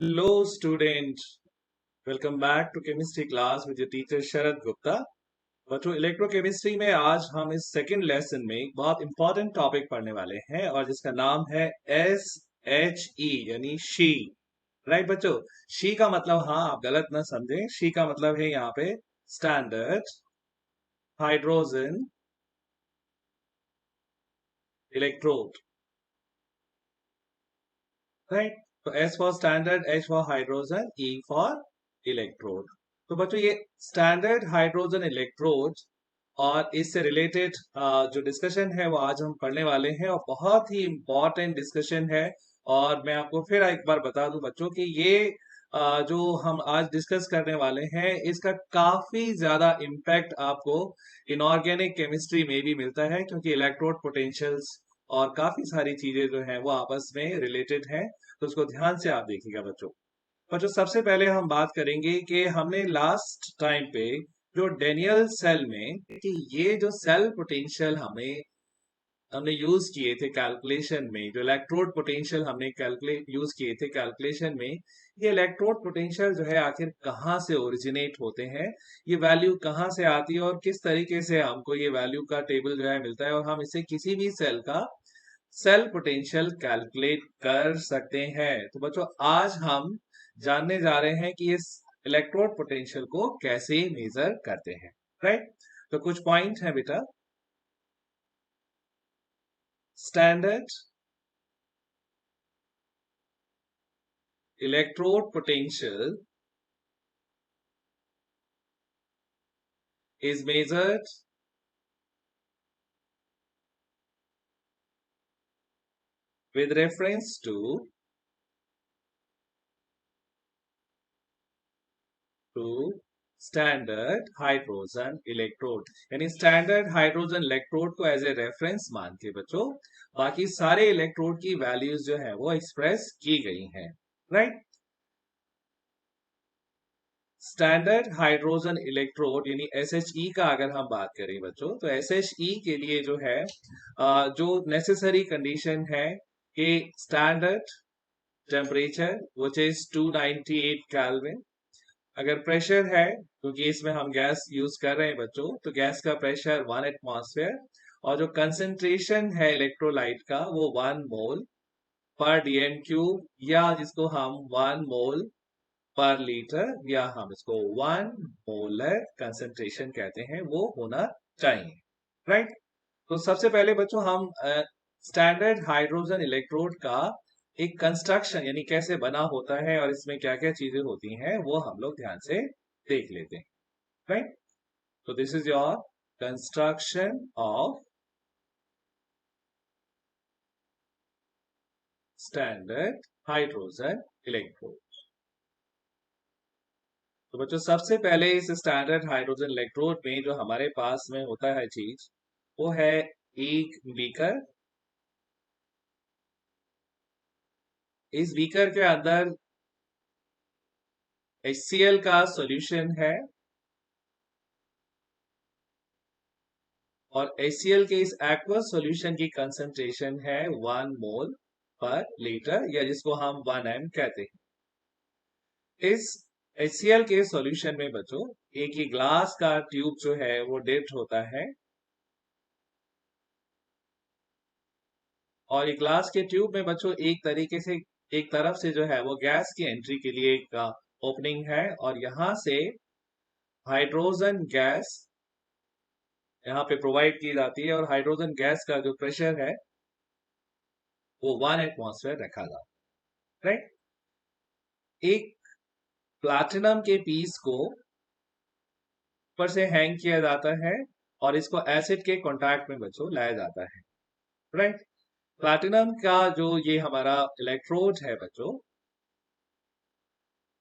Hello, student. Welcome back to chemistry class with your teacher शरद गुप्ता। बच्चों, electrochemistry में आज हम इस सेकंड लेसन में एक बहुत इंपॉर्टेंट टॉपिक पढ़ने वाले हैं और जिसका नाम है SHE यानी शी। राइट बच्चों, शी का मतलब, हाँ आप गलत ना समझें, शी का मतलब है यहाँ पे स्टैंडर्ड हाइड्रोजन इलेक्ट्रोड। राइट, तो S for standard, H for hydrogen, E for electrode. तो बच्चों ये स्टैंडर्ड हाइड्रोजन इलेक्ट्रोड और इससे रिलेटेड जो डिस्कशन है वो आज हम पढ़ने वाले हैं और बहुत ही इंपॉर्टेंट डिस्कशन है। और मैं आपको फिर एक बार बता दूं बच्चों कि ये जो हम आज डिस्कस करने वाले हैं इसका काफी ज्यादा इम्पैक्ट आपको इनऑर्गेनिक केमिस्ट्री में भी मिलता है, क्योंकि इलेक्ट्रोड पोटेंशियल्स और काफी सारी चीजें जो हैं वो आपस में रिलेटेड हैं। तो उसको ध्यान से आप देखिएगा बच्चों। पर जो सबसे पहले हम बात करेंगे कि हमने लास्ट टाइम पे जो डेनियल सेल में कि ये जो सेल पोटेंशियल हमने यूज किए थे कैलकुलेशन में, जो इलेक्ट्रोड पोटेंशियल हमने कैलकुलेट यूज किए थे कैलकुलेशन में, ये इलेक्ट्रोड पोटेंशियल जो है आखिर कहाँ से ओरिजिनेट होते हैं, ये वैल्यू कहाँ से आती है और किस तरीके से हमको ये वैल्यू का टेबल जो है मिलता है और हम इसे किसी भी सेल का सेल पोटेंशियल कैलकुलेट कर सकते हैं। तो बच्चों आज हम जानने जा रहे हैं कि इस इलेक्ट्रोड पोटेंशियल को कैसे मेजर करते हैं। राइट, तो कुछ पॉइंट है बेटा। Standard electrode potential is measured with reference to standard hydrogen electrode, यानी स्टैंडर्ड हाइड्रोजन इलेक्ट्रोड को एज ए रेफरेंस मान के बच्चों बाकी सारे इलेक्ट्रोड की वैल्यूज जो है वो एक्सप्रेस की गई हैं। राइट, स्टैंडर्ड हाइड्रोजन इलेक्ट्रोड यानी SHE का अगर हम बात करें बच्चों, तो SHE के लिए जो है जो नेसेसरी कंडीशन है कि standard temperature which is 298 kelvin. अगर प्रेशर है, क्योंकि इसमें हम गैस यूज कर रहे हैं बच्चों, तो गैस का प्रेशर 1 एटमॉस्फेयर और जो कंसेंट्रेशन है इलेक्ट्रोलाइट का वो 1 मोल पर डीएम क्यूब, या जिसको हम 1 मोल पर लीटर या हम इसको 1 मोलर कंसेंट्रेशन कहते हैं, वो होना चाहिए। राइट, तो सबसे पहले बच्चों हम स्टैंडर्ड हाइड्रोजन इलेक्ट्रोड का एक कंस्ट्रक्शन यानी कैसे बना होता है और इसमें क्या क्या चीजें होती हैं वो हम लोग ध्यान से देख लेते हैं। राइट, तो this is your construction of standard hydrogen electrode. तो बच्चों सबसे पहले इस स्टैंडर्ड हाइड्रोजन इलेक्ट्रोड में जो हमारे पास में होता है चीज, वो है एक बीकर। इस बीकर के अंदर HCl का सॉल्यूशन है और HCl के इस एक्वस सॉल्यूशन की कंसंट्रेशन है 1 मोल पर लीटर, या जिसको हम 1 m कहते हैं। इस HCl के सॉल्यूशन में बच्चों एक ही ग्लास का ट्यूब जो है वो डिप्ट होता है और एक ग्लास के ट्यूब में बच्चों एक तरीके से एक तरफ से जो है वो गैस की एंट्री के लिए एक ओपनिंग है और यहां से हाइड्रोजन गैस यहाँ पे प्रोवाइड की जाती है और हाइड्रोजन गैस का जो प्रेशर है वो 1 एटमॉस्फेयर रखा जाता है। राइट, एक प्लैटिनम के पीस को ऊपर से हैंग किया जाता है और इसको एसिड के कांटेक्ट में बच्चों लाया जाता है। राइट, प्लैटिनम का जो ये हमारा इलेक्ट्रोड है बच्चों,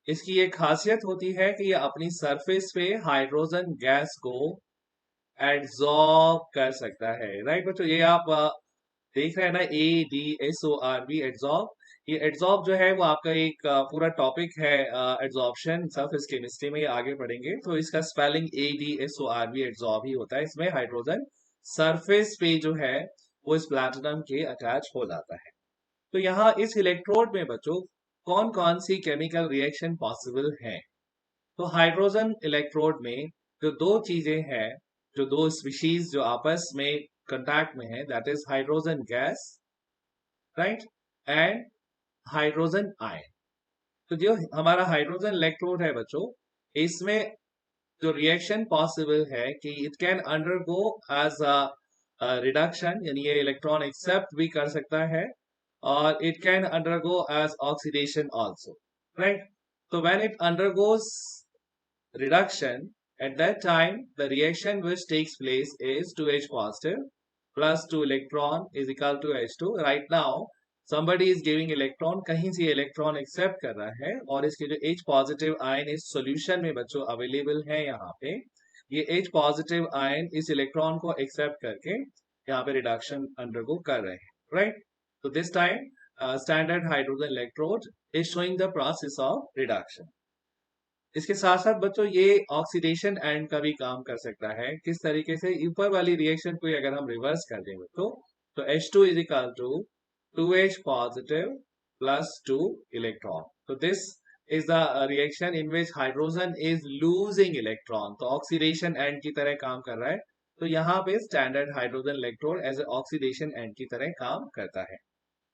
इसकी एक खासियत होती है कि ये अपनी सरफेस पे हाइड्रोजन गैस को एड्सॉर्ब कर सकता है। राइट बच्चों, ये आप देख रहे हैं ना, ADSORB एड्सॉर्ब। ये एड्सॉर्ब जो है वो आपका एक पूरा टॉपिक है एड्सॉर्प्शन सरफेस केमिस्ट्री में, ये आगे पढ़ेंगे। तो इसका स्पेलिंग ADSORB एड्सॉर्ब ही होता है। इसमें हाइड्रोजन सरफेस पे जो है वो इस प्लैटिनम के अटैच हो जाता है। तो यहाँ इस इलेक्ट्रोड में बच्चों कौन कौन सी केमिकल रिएक्शन पॉसिबल है। तो हाइड्रोजन इलेक्ट्रोड में जो दो चीजें हैं, जो दो स्पीशीज जो आपस में कांटेक्ट में है, that is hydrogen gas, right, and hydrogen ion. तो जो हमारा हाइड्रोजन इलेक्ट्रोड है बच्चों, इसमें जो रिएक्शन पॉसिबल है कि it can undergo as a reduction, यानी ये इलेक्ट्रॉन एक्सेप्ट भी कर सकता है, और it can undergo as oxidation also, right. तो when it undergoes reduction, at that time the reaction which takes place is 2H positive plus 2 electron is equal to H2. Right now somebody is giving electron, कहीं से electron accept कर रहा है, और इसके जो H positive ion इस solution में बच्चों available है, यहाँ पे ये H positive ion इस electron को accept करके यहाँ पे reduction undergo कर रहे हैं, right? So this time standard hydrogen electrode is showing the process of reduction. इसके साथ साथ बच्चों ये ऑक्सीडेशन एंड का भी काम कर सकता है। किस तरीके से, ऊपर वाली रिएक्शन को अगर हम रिवर्स कर दें बच्चों, तो H2 is equal to 2H positive plus 2 electron. तो this is the reaction in which hydrogen is losing electron, तो ऑक्सीडेशन एंड की तरह काम कर रहा है। तो यहाँ पे standard hydrogen electrode as a oxidation end की तरह काम करता है।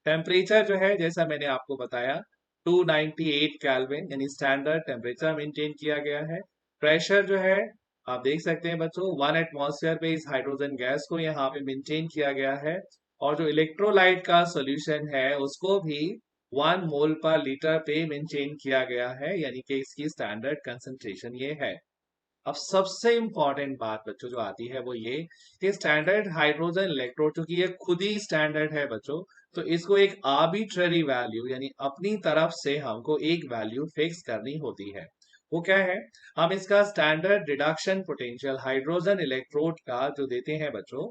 टेम्परेचर जो है, जैसा मैंने आपको बताया, 298 केल्विन यानी स्टैंडर्ड टेम्परेचर मेंटेन किया गया है। प्रेशर जो है आप देख सकते हैं बच्चों, 1 एटमॉस्फेयर पे इस हाइड्रोजन गैस को यहाँ पे मेंटेन किया गया है, और जो इलेक्ट्रोलाइट का सॉल्यूशन है उसको भी 1 मोल पर लीटर पे मेंटेन किया गया है, यानी कि इसकी स्टैंडर्ड कंसंट्रेशन ये है। अब सबसे इंपॉर्टेंट बात बच्चों जो आती है वो ये कि स्टैंडर्ड हाइड्रोजन इलेक्ट्रोड, चूंकि ये खुद ही स्टैंडर्ड है बच्चों, तो इसको एक आर्बिट्ररी वैल्यू यानी अपनी तरफ से हमको एक वैल्यू फिक्स करनी होती है। वो क्या है, हम इसका standard reduction potential hydrogen electrode का जो देते हैं बच्चों,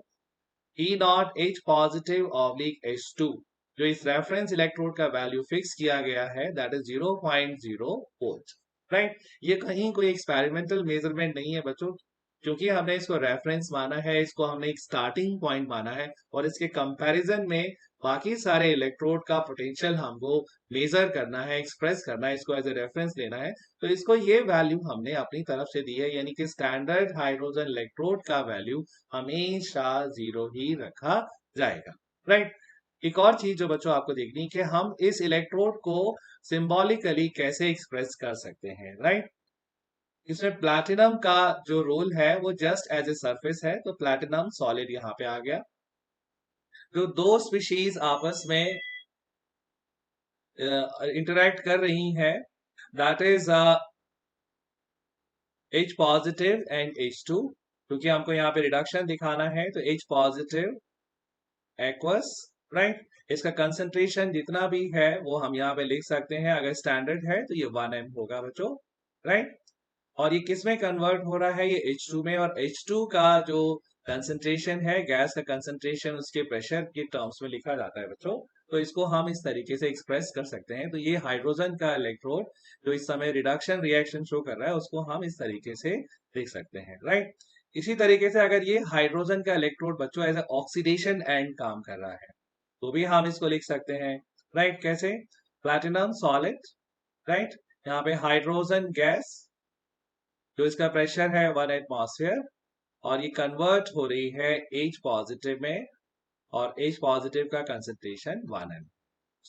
E naught H positive oblique H2, जो इस रेफरेंस इलेक्ट्रोड का वैल्यू फिक्स किया गया है, दैट इज 0.0 वोल्ट, राइट। ये कहीं कोई एक्सपेरिमेंटल मेजरमेंट नहीं है बच्चों, क्योंकि हमने इसको रेफरेंस माना है, इसको हमने एक स्टार्टिंग पॉइंट माना है, और इसके कंपैरिजन में बाकी सारे इलेक्ट्रोड का पोटेंशियल हमको मेजर करना है, एक्सप्रेस करना है, इसको एज ए रेफरेंस लेना है। तो इसको ये वैल्यू हमने अपनी तरफ से दी है, यानी कि स्टैंडर्ड हाइड्रोजन इलेक्ट्रोड का वैल्यू हमेशा 0 ही रखा जाएगा, राइट। एक और चीज जो बच्चों आपको देखनी है कि हम इस इलेक्ट्रोड को सिंबॉलिकली कैसे एक्सप्रेस कर सकते हैं, राइट। इसमें प्लैटिनम का जो रोल है वो जस्ट एज ए सरफेस है, तो प्लैटिनम सॉलिड यहाँ पे आ गया। जो दो स्पीशीज आपस में इंटरेक्ट कर रही हैं, that is H positive and H2, क्योंकि हमको यहाँ पे रिडक्शन दिखाना है, तो H पॉजिटिव एक्वस, राइट। इसका कंसंट्रेशन जितना भी है वो हम यहाँ पे लिख सकते हैं, अगर स्टैंडर्ड है तो ये 1m होगा बच्चों, राइट। और ये किस में कन्वर्ट हो रहा है, ये H2 में, और H2 का जो कंसंट्रेशन है, गैस का कंसंट्रेशन उसके प्रेशर के टर्म्स में लिखा जाता है बच्चों। तो इसको हम इस तरीके से एक्सप्रेस कर सकते हैं। तो ये हाइड्रोजन का इलेक्ट्रोड जो इस समय रिडक्शन रिएक्शन शो कर रहा है, उसको हम इस तरीके से देख सकते हैं, राइट। इसी तरीके से अगर ये हाइड्रोजन का इलेक्ट्रोड बच्चों एज ऑक्सीडेशन एंड काम कर रहा है, तो भी हम इसको लिख सकते हैं, राइट। कैसे, प्लैटिनम सॉलिड, राइट, यहाँ पे हाइड्रोजन गैस जो इसका प्रेशर है 1 एटमॉस्फेयर, और ये कन्वर्ट हो रही है H पॉजिटिव में, और H पॉजिटिव का कंसंट्रेशन 1m।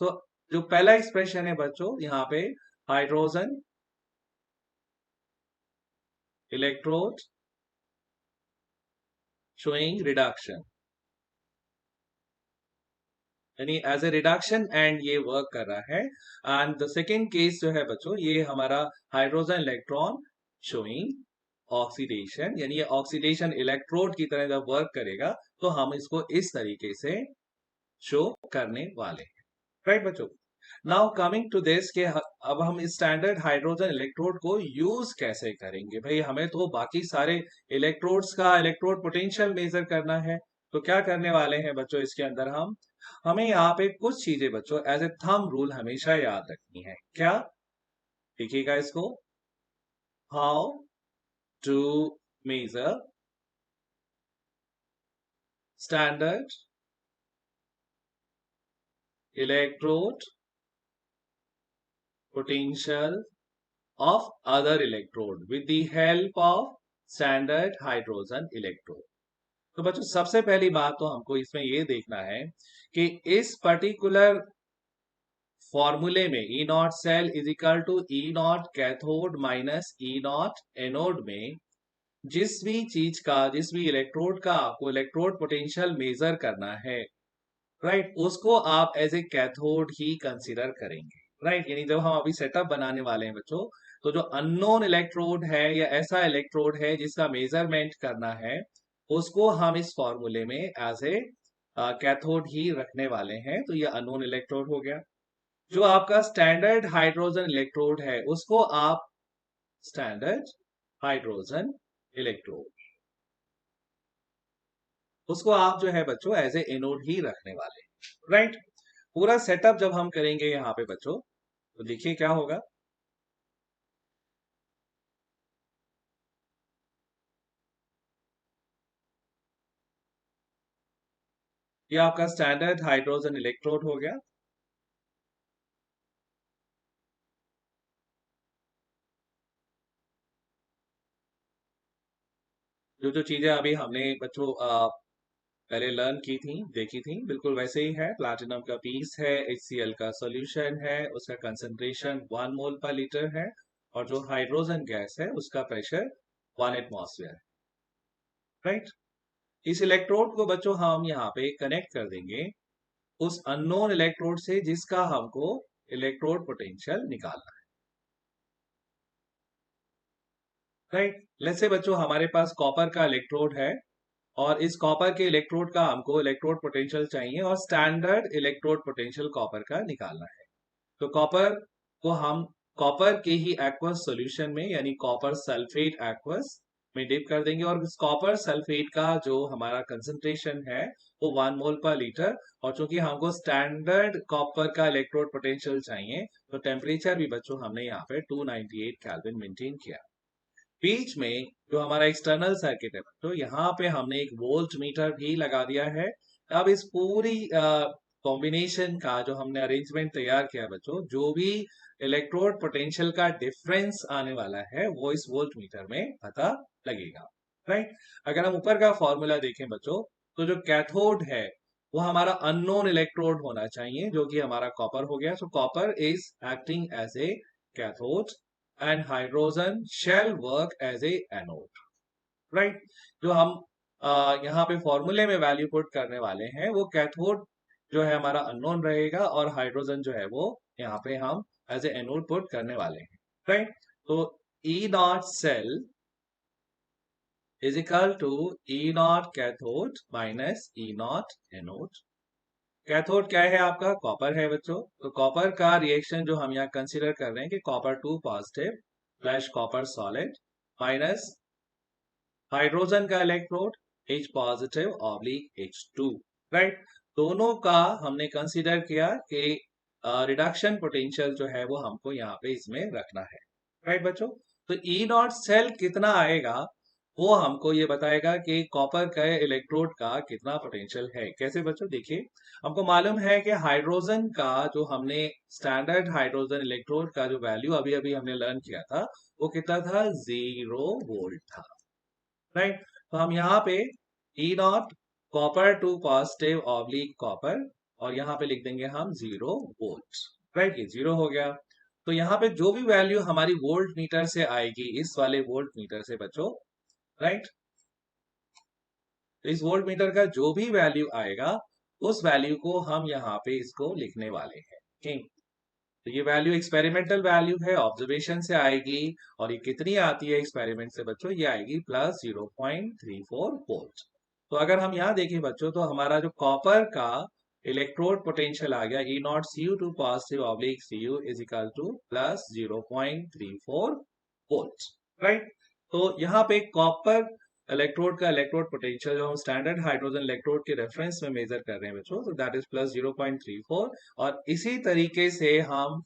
सो जो पहला एक्सप्रेशन है बच्चों, यहाँ पे हाइड्रोजन इलेक्ट्रोड शोइंग रिडक्शन, यानी एज ए रिडक्शन एंड ये वर्क कर रहा है। एंड द सेकेंड केस जो है बच्चों, ये हमारा हाइड्रोजन इलेक्ट्रॉन शोइंग ऑक्सीडेशन, यानी ये ऑक्सीडेशन इलेक्ट्रोड की तरह जब वर्क करेगा तो हम इसको इस तरीके से शो करने वाले हैं, राइट बच्चों। नाउ कमिंग टू दिस के अब हम स्टैंडर्ड हाइड्रोजन इलेक्ट्रोड को यूज कैसे करेंगे। भाई हमें तो बाकी सारे इलेक्ट्रोड्स का इलेक्ट्रोड पोटेंशियल मेजर करना है, तो क्या करने वाले हैं बच्चों, इसके अंदर हमें यहाँ पे कुछ चीजें बच्चों एज ए थंब रूल हमेशा याद रखनी है। क्या, देखिएगा इसको, how to measure standard electrode potential of other electrode with the help of standard hydrogen electrode. तो बच्चों सबसे पहली बात तो हमको इसमें ये देखना है कि इस पर्टिकुलर फॉर्मूले में E naught cell is equal to E naught cathode minus E naught anode में जिस भी चीज का, जिस भी इलेक्ट्रोड का आपको इलेक्ट्रोड पोटेंशियल मेजर करना है, राइट, उसको आप एज ए कैथोड ही कंसीडर करेंगे, राइट। यानी जब हम अभी सेटअप बनाने वाले हैं बच्चों, तो जो अननोन इलेक्ट्रोड है या ऐसा इलेक्ट्रोड है जिसका मेजरमेंट करना है, उसको हम इस फॉर्मूले में एज ए कैथोड ही रखने वाले हैं। तो ये अननोन इलेक्ट्रोड हो गया। जो आपका स्टैंडर्ड हाइड्रोजन इलेक्ट्रोड है उसको आप स्टैंडर्ड हाइड्रोजन इलेक्ट्रोड, उसको आप जो है बच्चों एज ए एनोड ही रखने वाले हैं, राइट। पूरा सेटअप जब हम करेंगे यहाँ पे बच्चों, तो देखिए क्या होगा। ये आपका स्टैंडर्ड हाइड्रोजन इलेक्ट्रोड हो गया। जो जो चीजें अभी हमने बच्चों पहले लर्न की थी, देखी थी, बिल्कुल वैसे ही है। प्लैटिनम का पीस है, HCl का सॉल्यूशन है, उसका कंसंट्रेशन 1 मोल पर लीटर है, और जो हाइड्रोजन गैस है उसका प्रेशर 1 एटमॉस्फेयर, राइट। इस इलेक्ट्रोड को बच्चों हम यहाँ पे कनेक्ट कर देंगे उस अननोन इलेक्ट्रोड से जिसका हमको इलेक्ट्रोड पोटेंशियल निकालना है, राइट। लेट्स से बच्चों हमारे पास कॉपर का इलेक्ट्रोड है, और इस कॉपर के इलेक्ट्रोड का हमको इलेक्ट्रोड पोटेंशियल चाहिए, और स्टैंडर्ड इलेक्ट्रोड पोटेंशियल कॉपर का निकालना है। तो कॉपर को हम कॉपर के ही एक्वस सॉल्यूशन में, यानी कॉपर सल्फेट एक्वस में डिप कर देंगे, और इस कॉपर सल्फेट का जो हमारा कंसंट्रेशन है वो 1 मोल पर लीटर। और चूंकि हमको स्टैंडर्ड कॉपर का इलेक्ट्रोड पोटेंशियल चाहिए, तो टेम्परेचर भी बच्चों हमने यहाँ पे 298 केल्विन मेंटेन किया। बीच में जो हमारा एक्सटर्नल सर्किट है, तो यहाँ पे हमने एक वोल्ट मीटर भी लगा दिया है। अब इस पूरी कॉम्बिनेशन का जो हमने अरेंजमेंट तैयार किया है बच्चों, जो भी इलेक्ट्रोड पोटेंशियल का डिफरेंस आने वाला है वो इस वोल्ट मीटर में पता लगेगा, राइट। अगर हम ऊपर का फॉर्मूला देखें बच्चों, तो जो कैथोड है वो हमारा अननोन इलेक्ट्रोड होना चाहिए, जो कि हमारा कॉपर हो गया। So copper is acting as a cathode and hydrogen shall work as a anode, right। जो हम यहाँ पे फॉर्मूले में वैल्यू पुट करने वाले हैं, वो कैथोड जो है हमारा अननोन रहेगा, और हाइड्रोजन जो है वो यहाँ पे हम एज ए एनोड पुट करने वाले हैं, राइट। तो E naught cell is equal to E naught cathode minus E naught anode. Cathode क्या है आपका? कॉपर है बच्चों। तो कॉपर का रिएक्शन जो हम यहाँ कंसीडर कर रहे हैं कि copper 2 positive plus copper solid minus hydrogen का electrode H positive oblique H2, right. दोनों का हमने कंसीडर किया कि रिडक्शन पोटेंशियल जो है वो हमको यहाँ पे इसमें रखना है, राइट बच्चों। तो E नॉट सेल कितना आएगा वो हमको ये बताएगा कि कॉपर के इलेक्ट्रोड का कितना पोटेंशियल है। कैसे बच्चों? देखिए, हमको मालूम है कि हाइड्रोजन का जो हमने स्टैंडर्ड हाइड्रोजन इलेक्ट्रोड का जो वैल्यू अभी अभी हमने लर्न किया था वो कितना था? 0 वोल्ट था, राइट। तो हम यहाँ पे E naught copper 2 positive oblique copper, और यहाँ पे लिख देंगे हम 0 वोल्ट, राइट। ये 0 हो गया। तो यहाँ पे जो भी वैल्यू हमारी वोल्ट मीटर से आएगी, इस वाले वोल्ट मीटर से बच्चों, राइट, तो इस वोल्ट मीटर का जो भी वैल्यू आएगा उस वैल्यू को हम यहाँ पे इसको लिखने वाले हैं, ठीक। तो ये वैल्यू एक्सपेरिमेंटल वैल्यू है, ऑब्जर्वेशन से आएगी, और ये कितनी आती है एक्सपेरिमेंट से बच्चों? ये आएगी प्लस 0.34 वोल्ट। तो अगर हम यहाँ देखें बच्चों, तो हमारा जो कॉपर का इलेक्ट्रोड पोटेंशियल आ गया E naught Cu2 positive oblique Cu is equal to plus 0.34 volt, right. तो यहाँ पे कॉपर इलेक्ट्रोड का इलेक्ट्रोड पोटेंशियल जो हम स्टैंडर्ड हाइड्रोजन इलेक्ट्रोड के रेफरेंस में मेजर कर रहे हैं बच्चों, तो दैट इज प्लस 0.34। और इसी तरीके से हम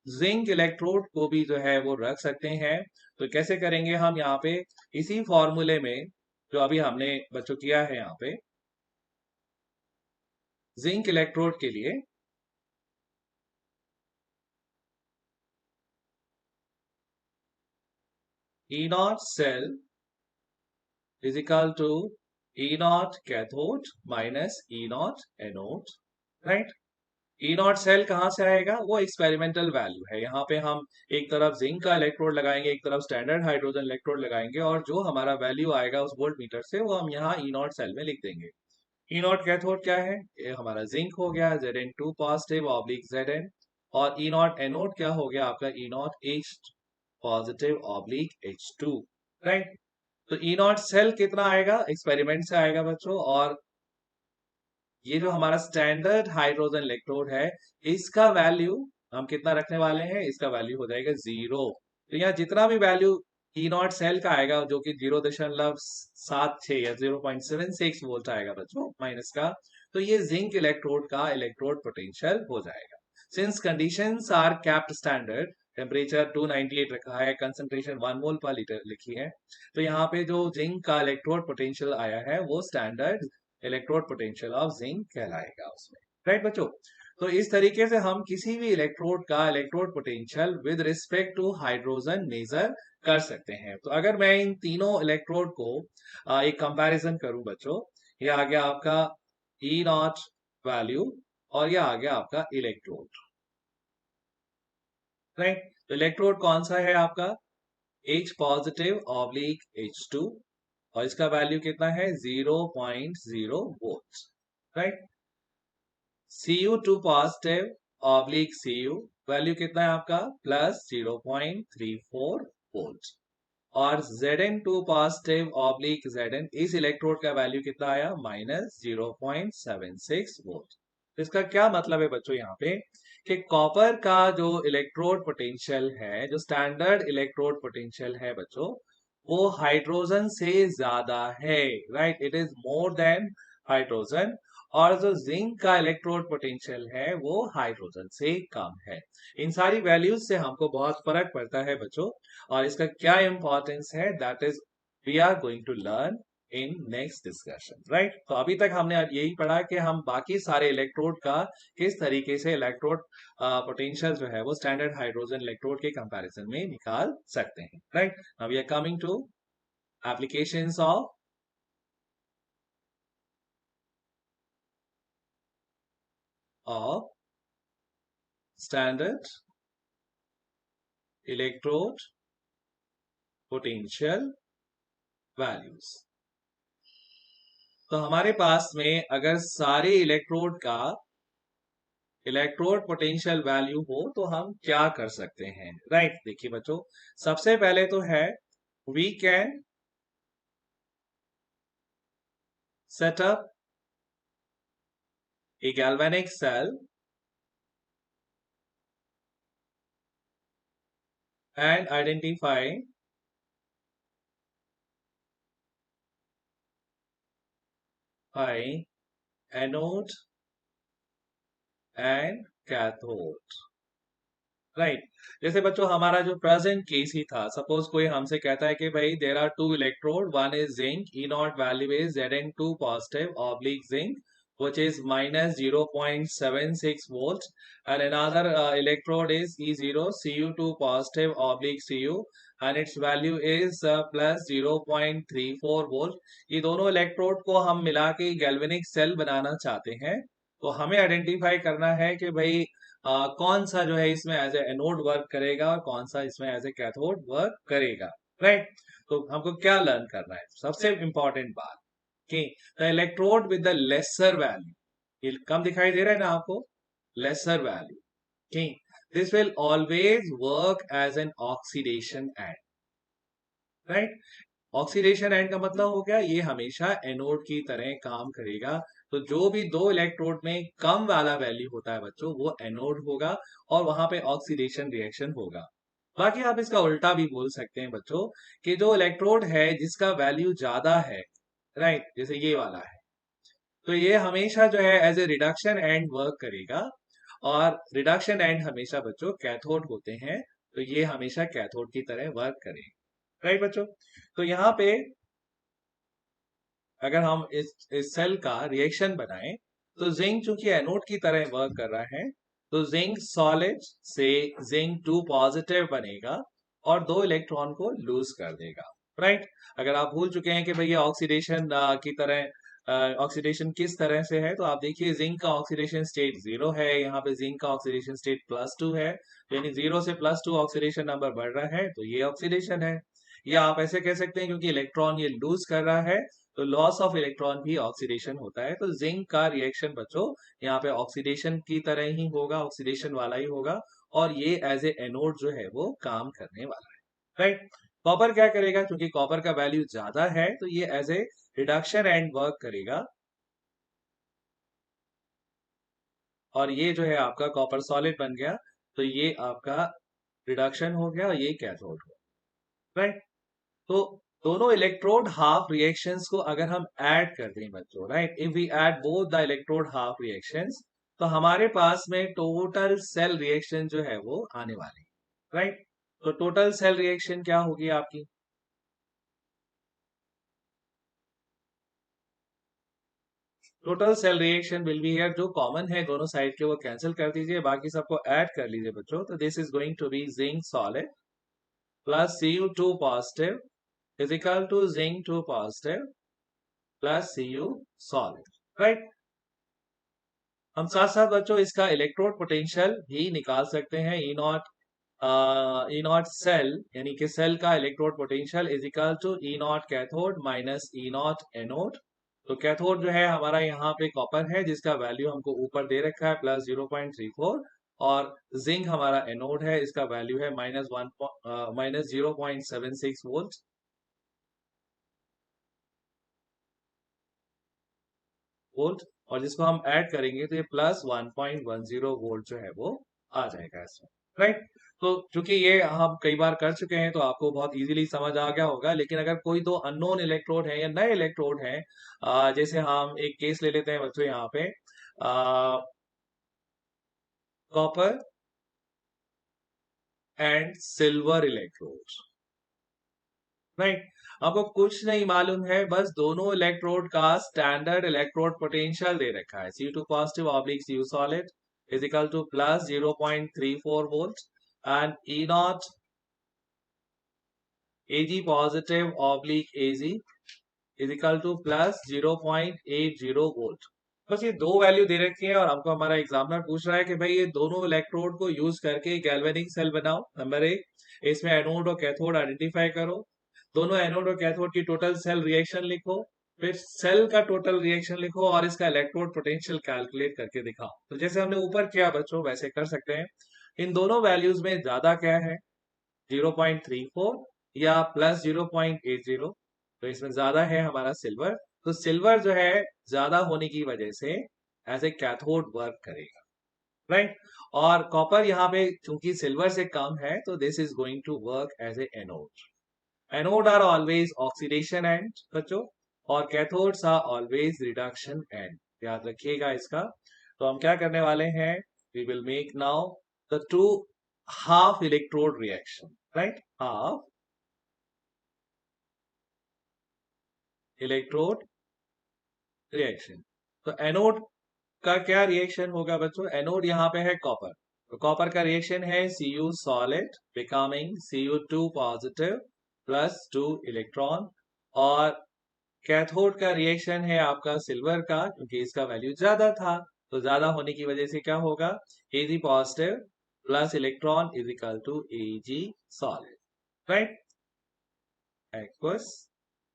जिंक इलेक्ट्रोड को भी जो है वो रख सकते हैं। तो कैसे करेंगे हम? यहाँ पे इसी फॉर्मूले में जो अभी हमने बच्चों किया है, यहाँ पे जिंक इलेक्ट्रोड के लिए E naught cell is equal to E naught cathode minus E naught anode, राइट। ई नॉट सेल कहाँ से आएगा, वो एक्सपेरिमेंटल वैल्यू है। यहाँ पे हम एक तरफ जिंक का इलेक्ट्रोड लगाएंगे, एक तरफ स्टैंडर्ड हाइड्रोजन इलेक्ट्रोड लगाएंगे, और जो हमारा वैल्यू आएगा उस वोल्ट मीटर से वो हम यहाँ ई नॉट सेल में लिख देंगे। ई नॉट कैथोड क्या है, ये हमारा जिंक हो गया Zn2 पॉजिटिव ऑब्लिक Zn, और ई नॉट एनोड क्या हो गया आपका E naught H positive oblique H2, right. तो ई नॉट सेल कितना आएगा, एक्सपेरिमेंट से आएगा बच्चों, और ये जो हमारा स्टैंडर्ड हाइड्रोजन इलेक्ट्रोड है, इसका वैल्यू हम कितना रखने वाले हैं, इसका वैल्यू हो जाएगा 0। तो यहाँ जितना भी वैल्यू ई नॉट सेल का आएगा, जो कि 0.76 या 0.76 वोल्ट आएगा बच्चों माइनस का, तो ये जिंक इलेक्ट्रोड का इलेक्ट्रोड पोटेंशियल हो जाएगा। Since conditions are kept standard, temperature 298 रखा है, कंसंट्रेशन 1 मोल पर लीटर लिखी है, तो यहाँ पे जो जिंक का इलेक्ट्रोड पोटेंशियल आया है वो standard electrode potential of zinc कहलाएगा उसमें, राइट बच्चों। तो इस तरीके से हम किसी भी इलेक्ट्रोड का electrode potential with respect to hydrogen measure कर सकते हैं। तो अगर मैं इन तीनों इलेक्ट्रोड को एक कंपैरिजन करूं बच्चों, ये आ गया आपका ई नॉट वैल्यू, और ये आ गया आपका इलेक्ट्रोड, राइट। तो इलेक्ट्रोड कौन सा है आपका, H पॉजिटिव ऑब्लिक H2, और इसका वैल्यू कितना है 0.0 volt, right. Cu2 positive oblique Cu, value कितना है आपका प्लस 0.34 वोल्ट, और Zn2 पॉजिटिव ऑब्लिक Zn, इस इलेक्ट्रोड का वैल्यू कितना आया माइनस 0.76 वोल्ट। इसका क्या मतलब है बच्चों यहाँ पे, कि कॉपर का जो इलेक्ट्रोड पोटेंशियल है, जो स्टैंडर्ड इलेक्ट्रोड पोटेंशियल है बच्चों, वो हाइड्रोजन से ज्यादा है, right, it is more than hydrogen. और जो जिंक का इलेक्ट्रोड पोटेंशियल है वो हाइड्रोजन से कम है। इन सारी वैल्यूज से हमको बहुत फर्क पड़ता है बच्चों, और इसका क्या इंपॉर्टेंस है that is we are going to learn in next discussion, right. तो अभी तक हमने यही पढ़ा कि हम बाकी सारे इलेक्ट्रोड का किस तरीके से इलेक्ट्रोड पोटेंशियल जो है वो स्टैंडर्ड हाइड्रोजन इलेक्ट्रोड के कंपैरिजन में निकाल सकते हैं, right. Now we are coming to applications of standard electrode potential values. तो हमारे पास में अगर सारे इलेक्ट्रोड का इलेक्ट्रोड पोटेंशियल वैल्यू हो तो हम क्या कर सकते हैं, राइट। देखिए बच्चों, सबसे पहले तो है we can set up a galvanic cell and identify anode and cathode, right. जैसे बच्चों हमारा जो प्रेजेंट केस ही था, सपोज कोई हमसे कहता है कि भाई there are two electrode, one is zinc, E naught value is Zn2 positive oblique zinc which is minus 0.76 volts, and another electrode is E0 Cu2 positive oblique Cu, and its value is plus 0.34 volt। ये दोनों electrode को हम मिला के galvanic cell बनाना चाहते हैं, तो हमें आइडेंटिफाई करना है कि भाई कौन सा जो है इसमें एज ए एनोड वर्क करेगा और कौन सा इसमें एज ए कैथोड वर्क करेगा, राइट। तो हमको क्या लर्न करना है, सबसे इंपॉर्टेंट बात कि the electrode with the lesser value, ये कम दिखाई दे रहा है ना आपको, लेसर वैल्यू, कि this will always work as an oxidation end, right. Oxidation end का मतलब हो गया ये हमेशा एनोड की तरह काम करेगा। तो जो भी दो इलेक्ट्रोड में कम वाला वैल्यू होता है बच्चों, वो एनोड होगा, और वहां पे ऑक्सीडेशन रिएक्शन होगा। बाकी आप इसका उल्टा भी बोल सकते हैं बच्चों, कि जो इलेक्ट्रोड है जिसका वैल्यू ज्यादा है, राइट, जैसे ये वाला है, तो ये हमेशा जो है as a reduction end work करेगा, और रिडक्शन एंड हमेशा बच्चों कैथोड होते हैं, तो ये हमेशा कैथोड की तरह वर्क करेगा, राइट बच्चों। तो यहाँ पे अगर हम इस सेल का रिएक्शन बनाएं, तो जिंक चूंकि एनोड की तरह वर्क कर रहा है, तो जिंक सॉलिड से जिंक 2 पॉजिटिव बनेगा, और 2 इलेक्ट्रॉन को लूज कर देगा, राइट। अगर आप भूल चुके हैं कि भैया ऑक्सीडेशन की तरह ऑक्सीडेशन किस तरह से है, तो आप देखिए जिंक का ऑक्सीडेशन स्टेट 0 है, यहाँ पे जिंक का ऑक्सीडेशन स्टेट +2 है, यानी 0 से +2 ऑक्सीडेशन नंबर बढ़ रहा है, तो ये ऑक्सीडेशन है। या आप ऐसे कह सकते हैं क्योंकि इलेक्ट्रॉन ये लूज कर रहा है, तो लॉस ऑफ इलेक्ट्रॉन भी ऑक्सीडेशन होता है। तो जिंक का रिएक्शन बच्चों यहाँ पे ऑक्सीडेशन की तरह ही होगा, ऑक्सीडेशन वाला ही होगा, और ये एज ए एनोड जो है वो काम करने वाला है, राइट। कॉपर क्या करेगा, क्योंकि कॉपर का वैल्यू ज्यादा है, तो ये as a reduction end work करेगा, और ये जो है आपका कॉपर सॉलिड बन गया, तो ये आपका रिडक्शन हो गया और ये कैथोड हो, राइट। तो दोनों इलेक्ट्रोड हाफ रिएक्शंस को अगर हम ऐड कर दें बच्चों, right, if we add both the electrode half reactions, तो हमारे पास में टोटल सेल रिएक्शन जो है वो आने वाली है, राइट। तो टोटल सेल रिएक्शन क्या होगी आपकी, total cell reaction will be here, जो कॉमन है दोनों साइड के वो कैंसिल कर दीजिए, बाकी सबको ऐड कर लीजिए बच्चों। तो this is going to be zinc solid plus Cu2 positive is equal to zinc 2 positive plus Cu solid, right. हम साथ साथ बच्चों इसका इलेक्ट्रोड पोटेंशियल भी निकाल सकते हैं। ई नॉट सेल यानी कि सेल का electrode potential is equal to E naught cathode minus E naught anode. तो कैथोड जो है हमारा यहाँ पे कॉपर है, जिसका वैल्यू हमको ऊपर दे रखा है +0.34, और जिंक हमारा एनोड है, इसका वैल्यू है -0.76 वोल्ट, और जिसको हम ऐड करेंगे तो ये +1.10 वोल्ट जो है वो आ जाएगा इसमें, राइट। तो चूंकि ये हम कई बार कर चुके हैं तो आपको बहुत इजीली समझ आ गया होगा, लेकिन अगर कोई दो अननोन इलेक्ट्रोड है या नए इलेक्ट्रोड है, जैसे हम एक केस ले लेते हैं बच्चों यहाँ पे, copper and silver electrode, right. आपको कुछ नहीं मालूम है, बस दोनों इलेक्ट्रोड का स्टैंडर्ड इलेक्ट्रोड पोटेंशियल दे रखा है, Cu2 positive oblique Cu solid is equal to +0.34 volt, and E naught Ag positive oblique Ag is equal to +0.80 volt. बस ये दो वैल्यू दे रखी है, और हमको हमारा एग्जामिनर पूछ रहा है कि भाई ये दोनों इलेक्ट्रोड को यूज करके गैल्वेनिक सेल बनाओ। नंबर 1, इसमें एनोड और कैथोड आइडेंटिफाई करो, दोनों एनोड और कैथोड की टोटल सेल रिएक्शन लिखो, फिर सेल का टोटल रिएक्शन लिखो, और इसका इलेक्ट्रोड पोटेंशियल कैलकुलेट करके दिखाओ। तो जैसे हमने ऊपर किया बच्चों वैसे कर सकते हैं। इन दोनों वैल्यूज में ज्यादा क्या है, 0.34 या +0.80, तो इसमें ज्यादा है हमारा सिल्वर, तो सिल्वर जो है ज्यादा होने की वजह से एज ए कैथोड वर्क करेगा, राइट। और कॉपर यहाँ पे चूंकि सिल्वर से कम है, तो this is going to work as a anode. Anode are always oxidation end बच्चों, और cathodes are always reduction end, याद रखिएगा इसका। तो हम क्या करने वाले हैं, we will make now the two half electrode reaction, right, half electrode reaction. तो एनोड का क्या रिएक्शन होगा बच्चों, एनोड यहाँ पे है कॉपर, तो कॉपर का रिएक्शन है Cu solid becoming Cu2 positive +2 electron, और कैथोड का रिएक्शन है आपका सिल्वर का, क्योंकि इसका वैल्यू ज्यादा था, तो ज्यादा होने की वजह से क्या होगा, Ag positive plus electron is equal to Ag solid, right, aqueous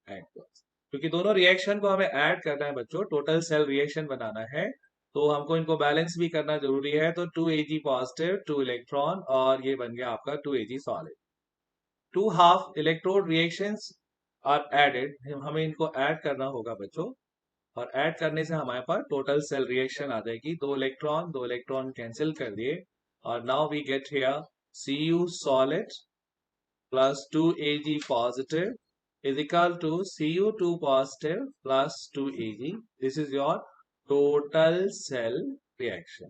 aqueous. क्योंकि दोनों रिएक्शन को हमें ऐड करना है बच्चों, टोटल सेल रिएक्शन बनाना है, तो हमको इनको बैलेंस भी करना जरूरी है। तो 2 Ag पॉजिटिव 2 इलेक्ट्रॉन, और ये बन गया आपका 2 Ag solid. Two half electrode reactions are added, हमें इनको ऐड करना होगा बच्चों, और ऐड करने से हमारे पास टोटल सेल रिएक्शन आ जाएगी। दो इलेक्ट्रॉन कैंसिल कर दिए, और now we get here Cu solid plus 2 Ag positive is equal to Cu2 positive plus 2 Ag. This is your total cell reaction.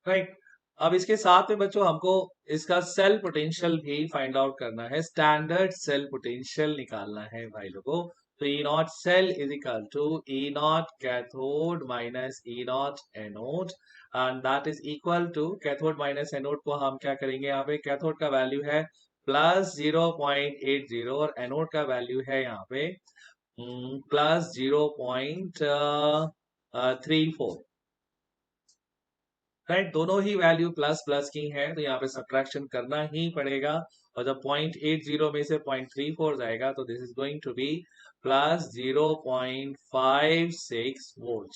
Right. अब इसके साथ में बच्चों हमको इसका सेल पोटेंशियल भी फाइंड आउट करना है, स्टैंडर्ड सेल पोटेंशियल निकालना है भाई लोगों। तो E naught cell is equal to E naught cathode minus E naught anode and that is equal to cathode minus anode को हम क्या करेंगे, यहाँ पे कैथोड का वैल्यू है प्लस 0.80 और एनोड का वैल्यू है यहाँ पे प्लस 0.34, राइट। दोनों ही वैल्यू प्लस प्लस की है तो यहाँ पे सब्ट्रैक्शन करना ही पड़ेगा और जब 0.80 में से 0.34 जाएगा तो this is going to be plus 0.56 volt.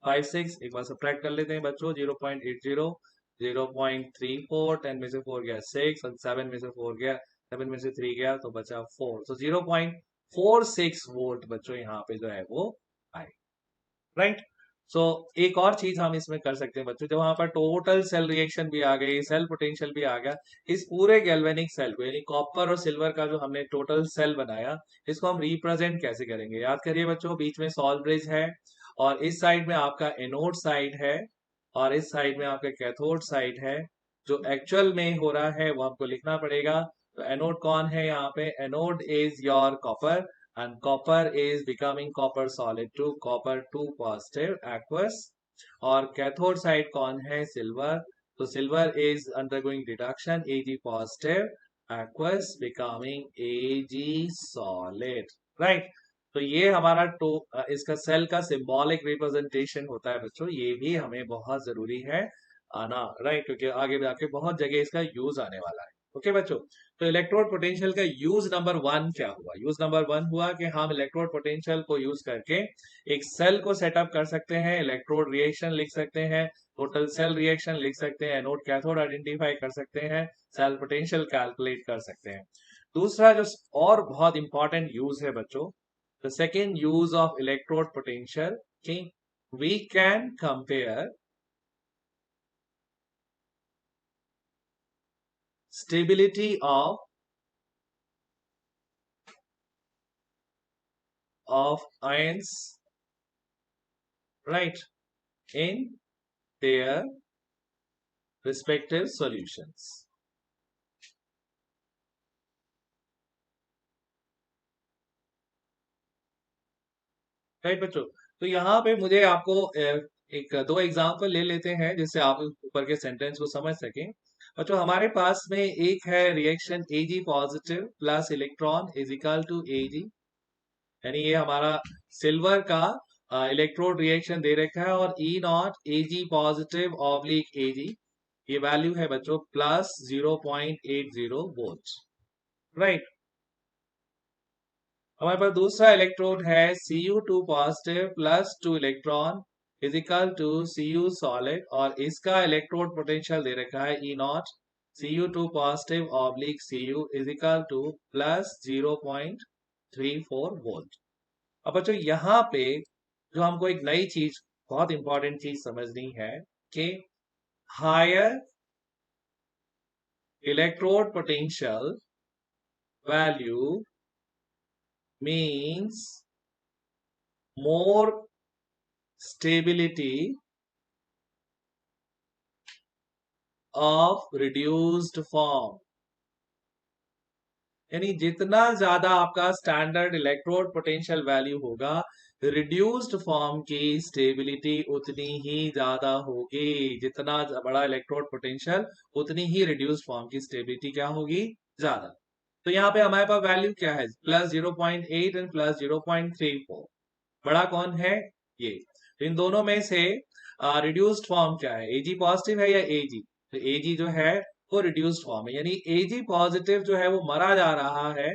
56 एक बार सब्ट्रैक्ट कर लेते हैं बच्चों, 0.80 0.34, 10 में से 4 गया 6 और 7 में से 4 गया, 7 में से 3 गया तो बचा 4, तो 0.46 वोल्ट बच्चों यहाँ पे जो है वो आए, राइट। सो एक और चीज हम इसमें कर सकते हैं बच्चों, जब वहां पर टोटल सेल रिएक्शन भी आ गई, सेल पोटेंशियल भी आ गया, इस पूरे गैल्वेनिक सेल को यानी कॉपर और सिल्वर का जो हमने टोटल सेल बनाया, इसको हम रिप्रेजेंट कैसे करेंगे। याद करिए बच्चों, बीच में सॉल्ट ब्रिज है और इस साइड में आपका एनोड साइड है और इस साइड में आपका कैथोड साइड है। जो एक्चुअल में हो रहा है वो आपको लिखना पड़ेगा। तो एनोड कौन है यहाँ पे, anode is your copper and copper is becoming copper solid to copper 2 positive aqueous, और कैथोड साइड कौन है, सिल्वर, तो silver is undergoing reduction Ag positive aqueous becoming Ag solid, right. तो ये हमारा इसका सेल का सिंबॉलिक रिप्रेजेंटेशन होता है बच्चों, ये भी हमें बहुत जरूरी है आना, राइट, क्योंकि आगे जाके बहुत जगह इसका यूज आने वाला है। ओके बच्चों, तो इलेक्ट्रोड पोटेंशियल का यूज नंबर 1 क्या हुआ, यूज नंबर 1 हुआ कि हम इलेक्ट्रोड पोटेंशियल को यूज करके एक सेल को सेटअप कर सकते हैं, इलेक्ट्रोड रिएक्शन लिख सकते हैं, टोटल सेल रिएक्शन लिख सकते हैं, एनोड कैथोड आइडेंटिफाई कर सकते हैं, सेल पोटेंशियल कैलकुलेट कर सकते हैं। दूसरा जो और बहुत इंपॉर्टेंट यूज है बच्चों, the second use of electrode potential, कि we can compare stability of ions, right, in their respective solutions, right बच्चों। तो यहाँ पे मुझे आपको एक दो एग्जांपल ले लेते हैं जिससे आप ऊपर के सेंटेंस को समझ सकें बच्चों। हमारे पास में एक है reaction Ag positive plus electron is equal to Ag, यानी ये हमारा सिल्वर का इलेक्ट्रोड रिएक्शन दे रखा है और E not Ag positive oblique Ag, ये वैल्यू है बच्चों प्लस 0.80 वोल्ट, राइट। हमारे पास दूसरा इलेक्ट्रोड है Cu2 positive plus 2 electron is equal to Cu solid और इसका इलेक्ट्रोड पोटेंशियल दे रखा है E naught Cu2 positive oblique Cu is equal to plus 0.34 volt. अब बच्चों यहाँ पे जो हमको एक नई चीज, बहुत इंपॉर्टेंट चीज समझनी है कि higher electrode potential value means more stability of reduced form, यानी जितना ज्यादा आपका स्टैंडर्ड इलेक्ट्रोड पोटेंशियल वैल्यू होगा, रिड्यूस्ड फॉर्म की स्टेबिलिटी उतनी ही ज्यादा होगी। जितना बड़ा इलेक्ट्रोड पोटेंशियल उतनी ही रिड्यूस्ड फॉर्म की स्टेबिलिटी क्या होगी, ज्यादा। तो यहाँ पे हमारे पास वैल्यू क्या है, प्लस 0.8 एंड प्लस 0.34, बड़ा कौन है, ये। तो इन दोनों में से रिड्यूस्ड फॉर्म क्या है, Ag पॉजिटिव है या Ag, तो Ag जो है वो रिड्यूस्ड फॉर्म है, यानी Ag पॉजिटिव जो है वो मरा जा रहा है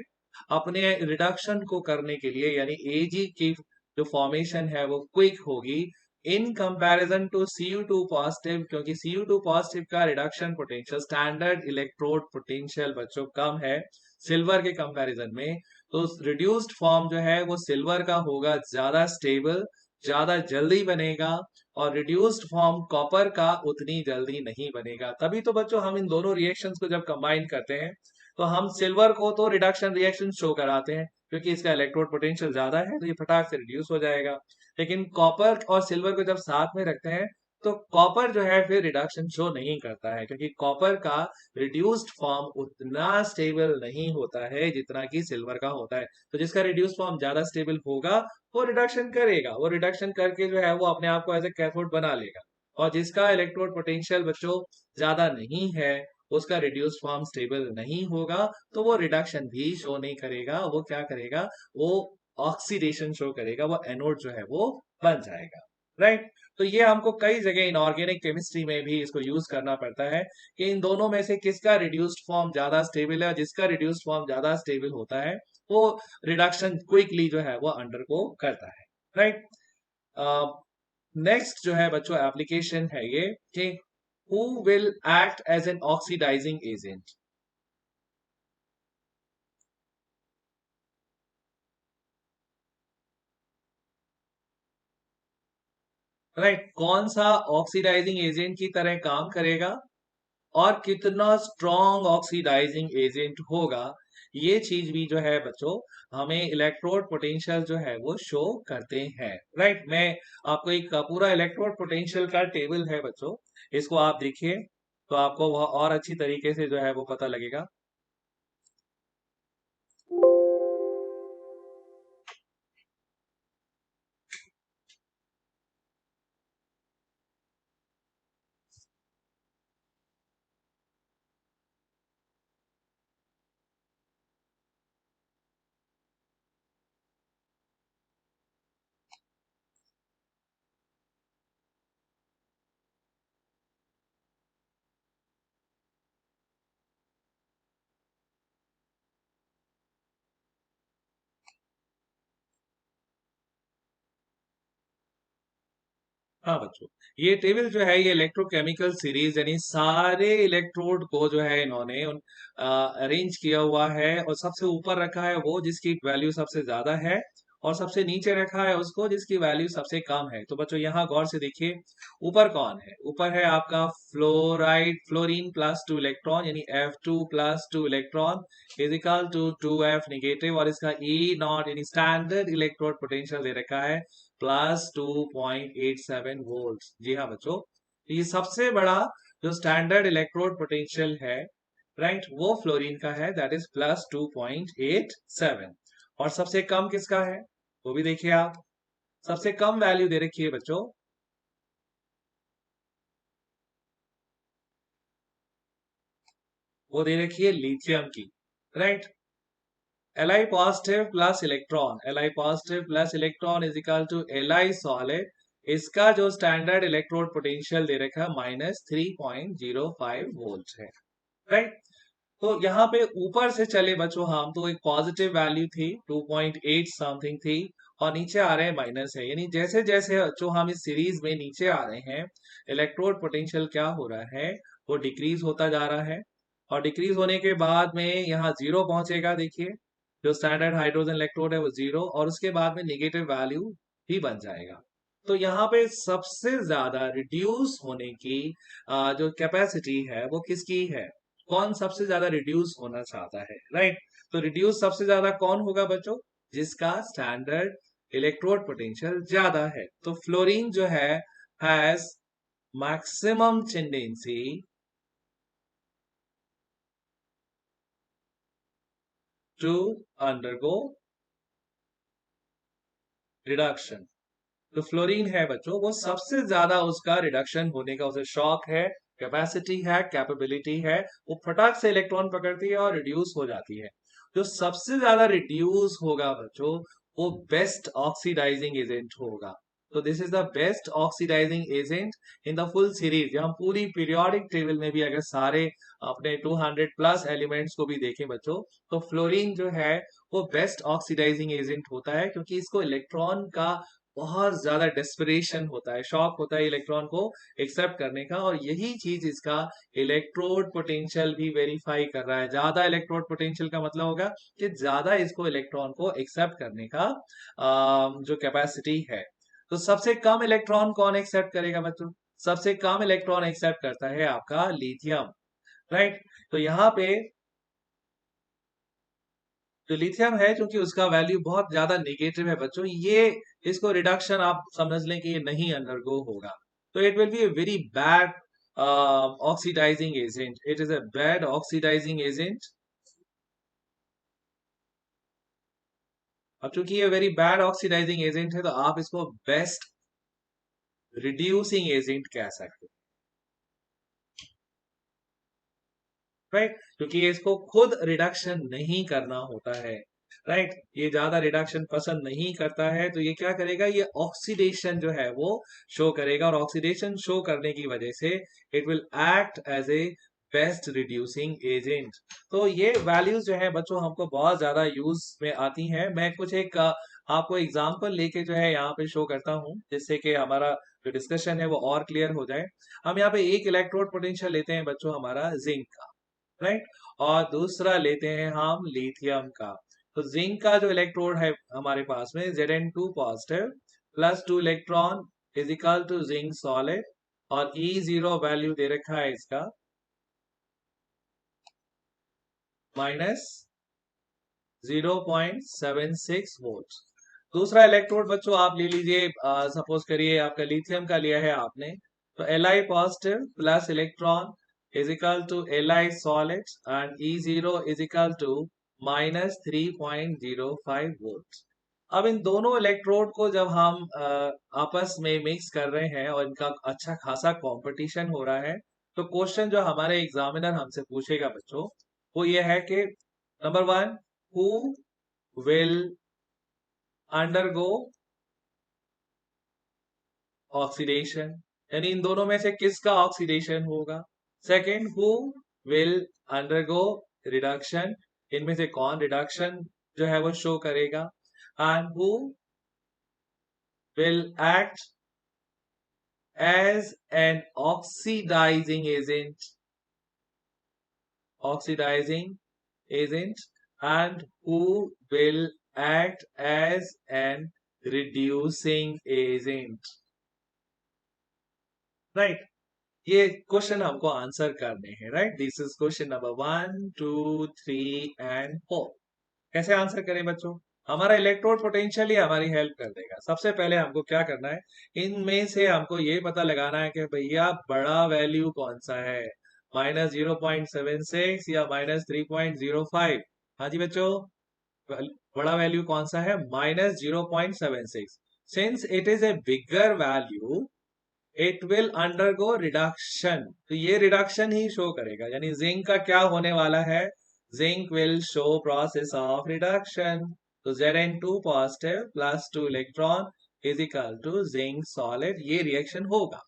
अपने रिडक्शन को करने के लिए, यानी Ag की जो फॉर्मेशन है वो क्विक होगी in comparison to Cu2 positive, क्योंकि Cu2 पॉजिटिव का reduction potential, standard electrode potential बच्चों कम है सिल्वर के कंपैरिजन में। तो रिड्यूस्ड फॉर्म जो है वो सिल्वर का होगा ज्यादा स्टेबल, ज्यादा जल्दी बनेगा, और रिड्यूस्ड फॉर्म कॉपर का उतनी जल्दी नहीं बनेगा। तभी तो बच्चों हम इन दोनों रिएक्शंस को जब कंबाइन करते हैं तो हम सिल्वर को तो रिडक्शन रिएक्शन शो कराते हैं क्योंकि इसका इलेक्ट्रोड पोटेंशियल ज्यादा है तो ये फटाक से रिड्यूस हो जाएगा, लेकिन कॉपर और सिल्वर को जब साथ में रखते हैं तो कॉपर जो है फिर रिडक्शन शो नहीं करता है, क्योंकि कॉपर का रिड्यूस्ड फॉर्म उतना स्टेबल नहीं होता है जितना कि सिल्वर का होता है। तो जिसका रिड्यूस्ड फॉर्म ज्यादा स्टेबल होगा वो रिडक्शन करेगा, वो रिडक्शन करके जो है वो अपने आप को एज ए कैथोड बना लेगा। और जिसका इलेक्ट्रोड पोटेंशियल बच्चों ज्यादा नहीं है, उसका रिड्यूस्ड फॉर्म स्टेबल नहीं होगा, तो वो रिडक्शन भी शो नहीं करेगा। वो क्या करेगा, वो ऑक्सीडेशन शो करेगा, वो एनोड जो है वो बन जाएगा। राइट। तो ये हमको कई जगह इनऑर्गेनिक केमिस्ट्री में भी इसको यूज करना पड़ता है कि इन दोनों में से किसका रिड्यूस्ड फॉर्म ज्यादा स्टेबल है। जिसका रिड्यूस्ड फॉर्म ज्यादा स्टेबल होता है वो रिडक्शन क्विकली जो है वो अंडरगो करता है। राइट। नेक्स्ट जो है बच्चों एप्लीकेशन है ये कि who will act as an oxidizing agent। Right. कौन सा ऑक्सीडाइजिंग एजेंट की तरह काम करेगा और कितना स्ट्रॉन्ग ऑक्सीडाइजिंग एजेंट होगा, ये चीज भी जो है बच्चों हमें इलेक्ट्रोड पोटेंशियल जो है वो शो करते हैं। राइट। मैं आपको एक पूरा इलेक्ट्रोड पोटेंशियल का टेबल है बच्चों, इसको आप देखिए तो आपको वह और अच्छी तरीके से जो है वो पता लगेगा। हाँ बच्चों, ये टेबल जो है ये इलेक्ट्रोकेमिकल सीरीज यानी सारे इलेक्ट्रोड को जो है इन्होंने अरेंज किया हुआ है, और सबसे ऊपर रखा है वो जिसकी वैल्यू सबसे ज्यादा है, और सबसे नीचे रखा है उसको जिसकी वैल्यू सबसे कम है। तो बच्चों यहाँ गौर से देखिए, ऊपर कौन है, ऊपर है आपका फ्लोराइड, फ्लोरीन प्लस 2 इलेक्ट्रॉन यानी F2 plus 2 electron is equal to 2F negative, और इसका E0 यानी स्टैंडर्ड इलेक्ट्रोड पोटेंशियल दे रखा है प्लस 2.87 वोल्ट। जी हाँ बच्चों, तो ये सबसे बड़ा जो स्टैंडर्ड इलेक्ट्रोड पोटेंशियल है, राइट, वो फ्लोरीन का है, दैट इज प्लस 2.87। और सबसे कम किसका है वो भी देखिए आप, सबसे कम वैल्यू दे रखी है बच्चों, वो दे रखी है लिथियम की। Right. Li positive plus electron, Li positive plus electron is equal to Li solid, इसका जो स्टैंडर्ड इलेक्ट्रोड पोटेंशियल दे रखा है -3.05 वोल्ट है। राइट। तो यहाँ पे ऊपर से चले बच्चों हम तो एक पॉजिटिव वैल्यू थी 2.8 समथिंग थी, और नीचे आ रहे हैं माइनस है, यानी जैसे जैसे जो हम इस सीरीज में नीचे आ रहे हैं इलेक्ट्रोड पोटेंशियल क्या हो रहा है, वो डिक्रीज होता जा रहा है। और डिक्रीज होने के बाद में यहाँ जीरो पहुंचेगा, देखिए जो स्टैंडर्ड हाइड्रोजन इलेक्ट्रोड है वो जीरो, और उसके बाद में निगेटिव वैल्यू भी बन जाएगा। तो यहाँ पे सबसे ज्यादा रिड्यूस होने की जो कैपेसिटी है वो किसकी है, कौन सबसे ज्यादा रिड्यूस होना चाहता है। राइट। तो रिड्यूस सबसे ज्यादा कौन होगा बच्चों, जिसका स्टैंडर्ड इलेक्ट्रोड पोटेंशियल ज्यादा है। तो फ्लोरीन जो है has maximum tendency to undergo reduction. तो फ्लोरीन है बच्चों वो सबसे ज्यादा उसका रिडक्शन होने का उसे शौक है, कैपेसिटी है, कैपेबिलिटी है, वो फटाक से इलेक्ट्रॉन पकड़ती है और रिड्यूस हो जाती है। जो सबसे ज्यादा रिड्यूस होगा बच्चों वो बेस्ट ऑक्सीडाइजिंग एजेंट होगा। तो this is the best oxidizing agent in the full series. हम पूरी पीरियोडिक टेबल में भी अगर सारे अपने 200 प्लस एलिमेंट्स को भी देखें बच्चों, तो फ्लोरीन जो है वो बेस्ट ऑक्सीडाइजिंग एजेंट होता है, क्योंकि इसको इलेक्ट्रॉन का बहुत ज्यादा डेस्परेशन होता है, शौक होता है इलेक्ट्रॉन को एक्सेप्ट करने का, और यही चीज इसका इलेक्ट्रोड पोटेंशियल भी वेरीफाई कर रहा है। ज्यादा इलेक्ट्रोड पोटेंशियल का मतलब होगा कि ज्यादा इसको इलेक्ट्रॉन को एक्सेप्ट करने का जो कैपेसिटी है। तो सबसे कम इलेक्ट्रॉन कौन एक्सेप्ट करेगा बच्चों, सबसे कम इलेक्ट्रॉन एक्सेप्ट करता है आपका लिथियम। राइट। तो यहाँ पे जो लिथियम है क्योंकि उसका वैल्यू बहुत ज्यादा नेगेटिव है बच्चों, ये इसको रिडक्शन आप समझ लें कि ये नहीं अंडरगो होगा। तो it will be a very bad oxidizing agent. It is a bad oxidizing agent. अब चूंकि ये वेरी बैड ऑक्सीडाइजिंग एजेंट है तो आप इसको बेस्ट रिड्यूसिंग एजेंट कह सकते हैं, राइट, क्योंकि ये इसको खुद रिडक्शन नहीं करना होता है, राइट, ये ज्यादा रिडक्शन पसंद नहीं करता है, तो ये क्या करेगा, ये ऑक्सीडेशन जो है वो शो करेगा, और ऑक्सीडेशन शो करने की वजह से it will act as a best reducing agent. तो ये वैल्यूज जो है बच्चों हमको बहुत ज्यादा यूज में आती हैं। मैं कुछ एक आपको एग्जांपल लेके जो है यहाँ पे शो करता हूँ, जिससे कि हमारा जो डिस्कशन है वो और क्लियर हो जाए। हम यहाँ पे एक इलेक्ट्रोड पोटेंशियल लेते हैं बच्चों हमारा जिंक का, राइट, और दूसरा लेते हैं हम लिथियम का। तो जिंक का जो इलेक्ट्रोड है हमारे पास में Zn2 positive plus 2 electron is equal to zinc solid, और E0 वैल्यू दे रखा है इसका माइनस 0.76 वोल्ट। दूसरा इलेक्ट्रोड बच्चों आप ले लीजिए, सपोज करिए आपका लिथियम का लिया है आपने, तो Li positive plus electron is equal to Li solid and E0 is equal to minus 3.05 volt. अब इन दोनों इलेक्ट्रोड को जब हम आपस में मिक्स कर रहे हैं और इनका अच्छा खासा कंपटीशन हो रहा है, तो क्वेश्चन जो हमारे एग्जामिनर हमसे पूछेगा बच्चों वो ये है कि number one, who will undergo oxidation, यानी इन दोनों में से किसका ऑक्सीडेशन होगा। Second, who will undergo reduction, इनमें से कौन रिडक्शन जो है वो शो करेगा। And who will act as an oxidizing agent, oxidizing agent, and who will act as an reducing agent, right. ये क्वेश्चन हमको आंसर करने हैं, right. This is question number 1, 2, 3 and 4। कैसे आंसर करें बच्चों, हमारा इलेक्ट्रोड पोटेंशियल ही हमारी हेल्प कर देगा। सबसे पहले हमको क्या करना है, इनमें से हमको ये पता लगाना है कि भैया बड़ा वैल्यू कौन सा है, -0.76 या -3.05। हाँ जी बच्चों, बड़ा वैल्यू कौन सा है, -0.76। Since it is a bigger value it will undergo reduction, तो ये रिडक्शन ही शो करेगा, यानी जिंक का क्या होने वाला है, zinc will show process of reduction. तो Zn2 positive plus 2 electron is equal to zinc solid, ये रिएक्शन होगा।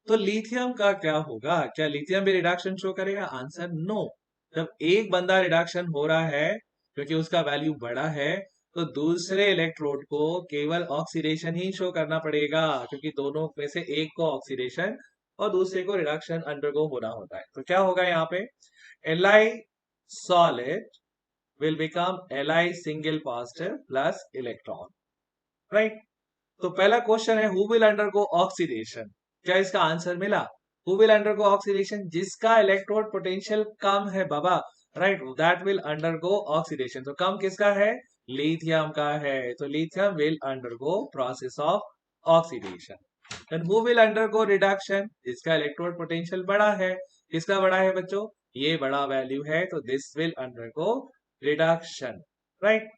तो लिथियम का क्या होगा, क्या लिथियम भी रिडक्शन शो करेगा, आंसर नो। जब एक बंदा रिडक्शन हो रहा है क्योंकि उसका वैल्यू बड़ा है, तो दूसरे इलेक्ट्रोड को केवल ऑक्सीडेशन ही शो करना पड़ेगा, क्योंकि दोनों में से एक को ऑक्सीडेशन और दूसरे को रिडक्शन अंडरगो होना होता है। तो क्या होगा यहाँ पे, Li solid will become Li single positive plus electron, right. तो पहला क्वेश्चन है हु विल अंडरगो ऑक्सीडेशन, क्या इसका आंसर मिला, हु विल अंडरगो ऑक्सीडेशन, जिसका इलेक्ट्रोड पोटेंशियल कम है बाबा, right, that will undergo oxidation. तो कम किसका है, लिथियम का है, तो lithium will undergo process of oxidation. Then who will undergo reduction, जिसका इलेक्ट्रोड पोटेंशियल बड़ा है, किसका बड़ा है बच्चों, ये बड़ा वैल्यू है, तो this will undergo reduction, right.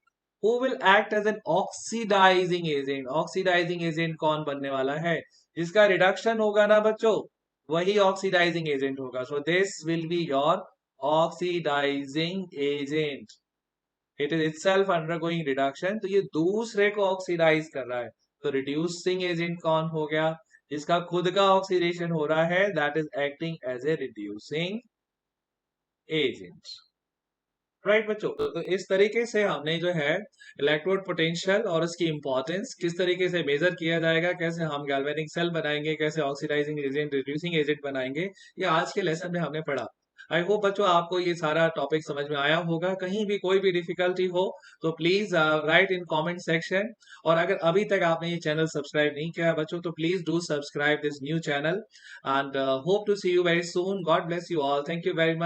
Who will act as an oxidizing agent, oxidizing agent कौन बनने वाला है, जिसका रिडक्शन होगा ना बच्चों वही ऑक्सीडाइजिंग एजेंट होगा। So this will be your oxidizing agent, it is itself undergoing reduction, तो ये दूसरे को ऑक्सीडाइज कर रहा है। तो रिड्यूसिंग एजेंट कौन हो गया, जिसका खुद का ऑक्सीडेशन हो रहा है, that is acting as a reducing agent, right बच्चों। तो इस तरीके से हमने जो है इलेक्ट्रोड पोटेंशियल और उसकी इंपॉर्टेंस किस तरीके से मेजर किया जाएगा, कैसे हम गैल्वेनिक सेल बनाएंगे, कैसे ऑक्सीडाइजिंग एजेंट रिड्यूसिंग एजेंट बनाएंगे, ये आज के लेसन में हमने पढ़ा। आई होप बच्चों आपको ये सारा टॉपिक समझ में आया होगा। कहीं भी कोई भी डिफिकल्टी हो तो please right in comment section, और अगर अभी तक आपने ये चैनल सब्सक्राइब नहीं किया बच्चों तो please do subscribe this new channel, and hope to see you very soon. God bless you all, thank you very much.